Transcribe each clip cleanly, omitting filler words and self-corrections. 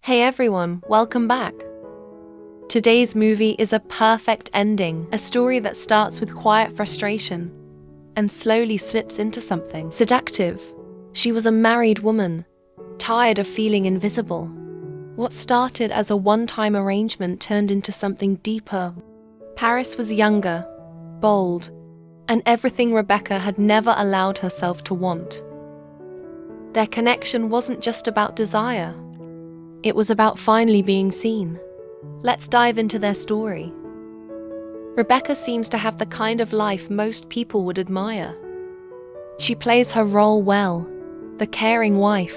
Hey everyone, welcome back. Today's movie is a perfect ending, a story that starts with quiet frustration and slowly slips into something seductive. She was a married woman, tired of feeling invisible. What started as a one-time arrangement turned into something deeper. Paris was younger, bold, and everything Rebecca had never allowed herself to want. Their connection wasn't just about desire. It was about finally being seen. Let's dive into their story. Rebecca seems to have the kind of life most people would admire. She plays her role well, the caring wife,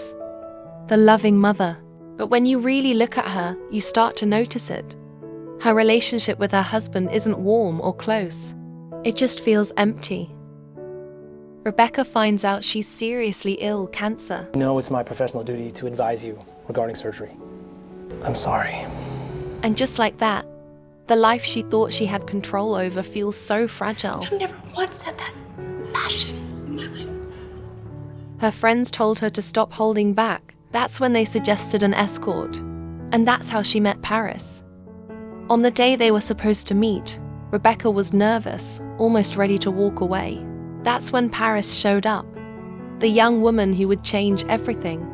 the loving mother. But when you really look at her, you start to notice it. Her relationship with her husband isn't warm or close. It just feels empty. Rebecca finds out she's seriously ill, cancer. No, it's my professional duty to advise you regarding surgery. I'm sorry. And just like that, the life she thought she had control over feels so fragile. I've never once had that passion in my life. Her friends told her to stop holding back. That's when they suggested an escort. And that's how she met Paris. On the day they were supposed to meet, Rebecca was nervous, almost ready to walk away. That's when Paris showed up, the young woman who would change everything.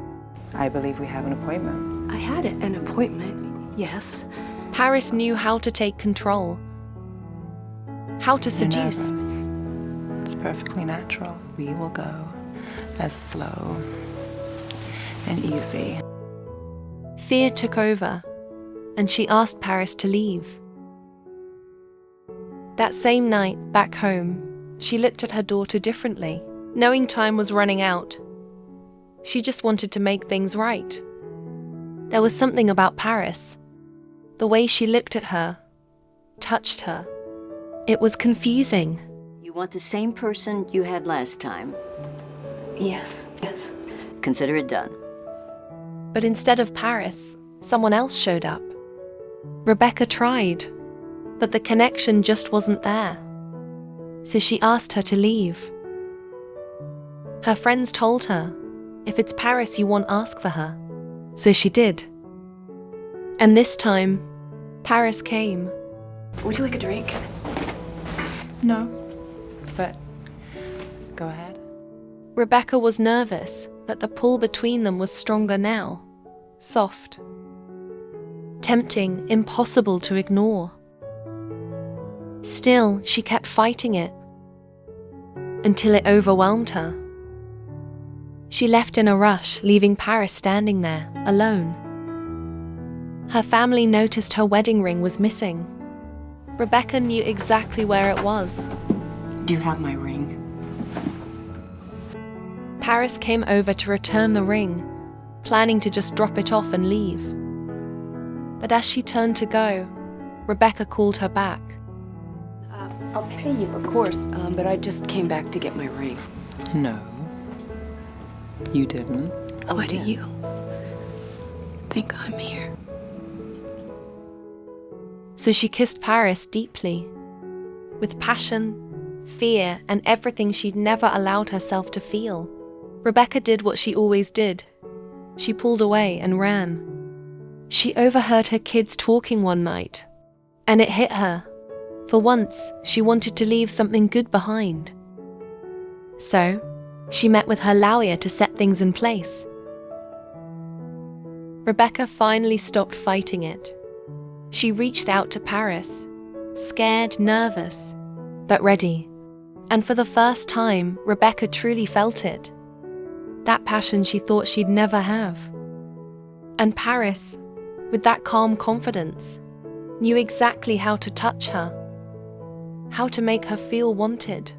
I believe we have an appointment. I had an appointment, yes. Paris knew how to take control, how to You're seduce. nervous. It's perfectly natural. We will go as slow and easy. Fear took over, and she asked Paris to leave. That same night, back home, she looked at her daughter differently, knowing time was running out. She just wanted to make things right. There was something about Paris. The way she looked at her, touched her. It was confusing. You want the same person you had last time. Yes. Consider it done. But instead of Paris, someone else showed up. Rebecca tried, but the connection just wasn't there. So she asked her to leave. Her friends told her, if it's Paris you want, ask for her. So she did. And this time, Paris came. Would you like a drink? No, but go ahead. Rebecca was nervous, but the pull between them was stronger now. Soft. Tempting, impossible to ignore. Still, she kept fighting it. Until it overwhelmed her. She left in a rush, leaving Paris standing there, alone. Her family noticed her wedding ring was missing. Rebecca knew exactly where it was. Do you have my ring? Paris came over to return the ring, planning to just drop it off and leave. But as she turned to go, Rebecca called her back. I'll pay you, of course, but I just came back to get my ring. No, you didn't. Why do you think I'm here? So she kissed Paris deeply, with passion, fear, and everything she'd never allowed herself to feel. Rebecca did what she always did. She pulled away and ran. She overheard her kids talking one night, and it hit her. For once, she wanted to leave something good behind. So, she met with her lawyer to set things in place. Rebecca finally stopped fighting it. She reached out to Paris, scared, nervous, but ready. And for the first time, Rebecca truly felt it. That passion she thought she'd never have. And Paris, with that calm confidence, knew exactly how to touch her, how to make her feel wanted.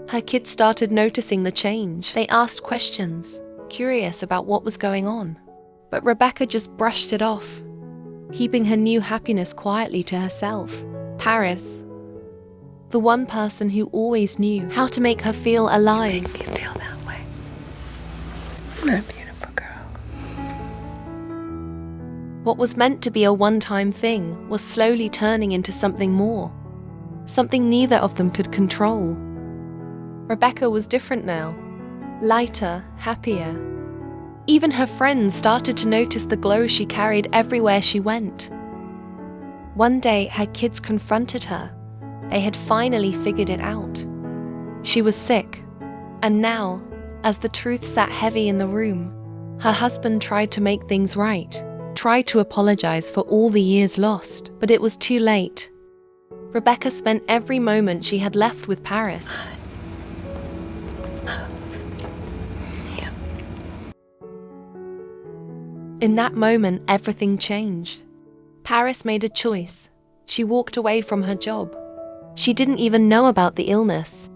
Her kids started noticing the change. They asked questions, curious about what was going on. But Rebecca just brushed it off, keeping her new happiness quietly to herself. Paris, the one person who always knew how to make her feel alive. Make me feel that way. You're a beautiful girl. What was meant to be a one-time thing was slowly turning into something more. Something neither of them could control. Rebecca was different now. Lighter, happier. Even her friends started to notice the glow she carried everywhere she went. One day, her kids confronted her. They had finally figured it out. She was sick, and now, as the truth sat heavy in the room, her husband tried to make things right, tried to apologize for all the years lost, but it was too late. Rebecca spent every moment she had left with Paris. In that moment, everything changed. Paris made a choice. She walked away from her job. She didn't even know about the illness.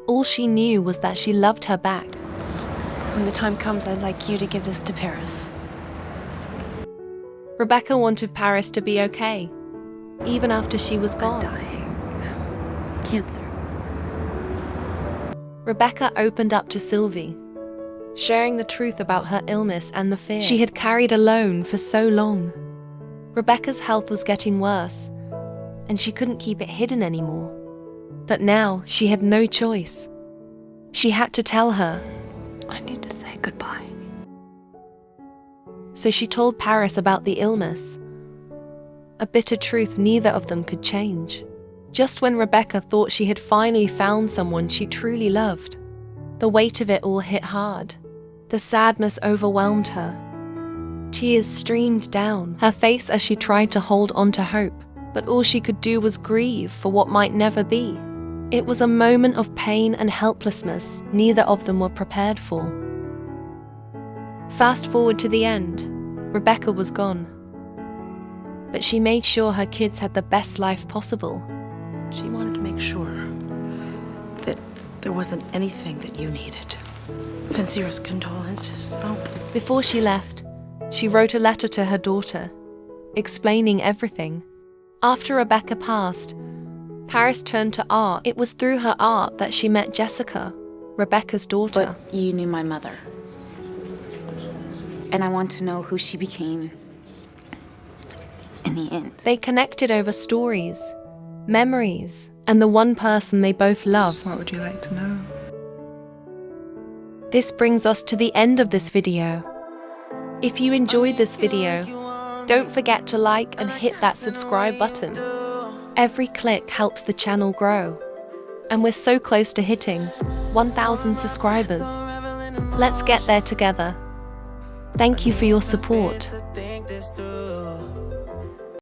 All she knew was that she loved her back. When the time comes, I'd like you to give this to Paris. Rebecca wanted Paris to be okay, even after she was gone. Dying. Cancer. Rebecca opened up to Sylvie, sharing the truth about her illness and the fear she had carried alone for so long. Rebecca's health was getting worse, and she couldn't keep it hidden anymore. But now she had no choice. She had to tell her. I need to say goodbye. So she told Paris about the illness, a bitter truth neither of them could change. Just when Rebecca thought she had finally found someone she truly loved, the weight of it all hit hard. The sadness overwhelmed her. Tears streamed down her face as she tried to hold on to hope, but all she could do was grieve for what might never be. It was a moment of pain and helplessness neither of them were prepared for. Fast forward to the end, Rebecca was gone. But she made sure her kids had the best life possible. She wanted to make sure that there wasn't anything that you needed. Sincerest condolences. Oh. Before she left, she wrote a letter to her daughter, explaining everything. After Rebecca passed, Paris turned to art. It was through her art that she met Jessica, Rebecca's daughter. But you knew my mother. And I want to know who she became in the end. They connected over stories, memories, and the one person they both love. What would you like to know? This brings us to the end of this video. If you enjoyed this video, don't forget to like and hit that subscribe button. Every click helps the channel grow. And we're so close to hitting 1,000 subscribers. Let's get there together. Thank you for your support.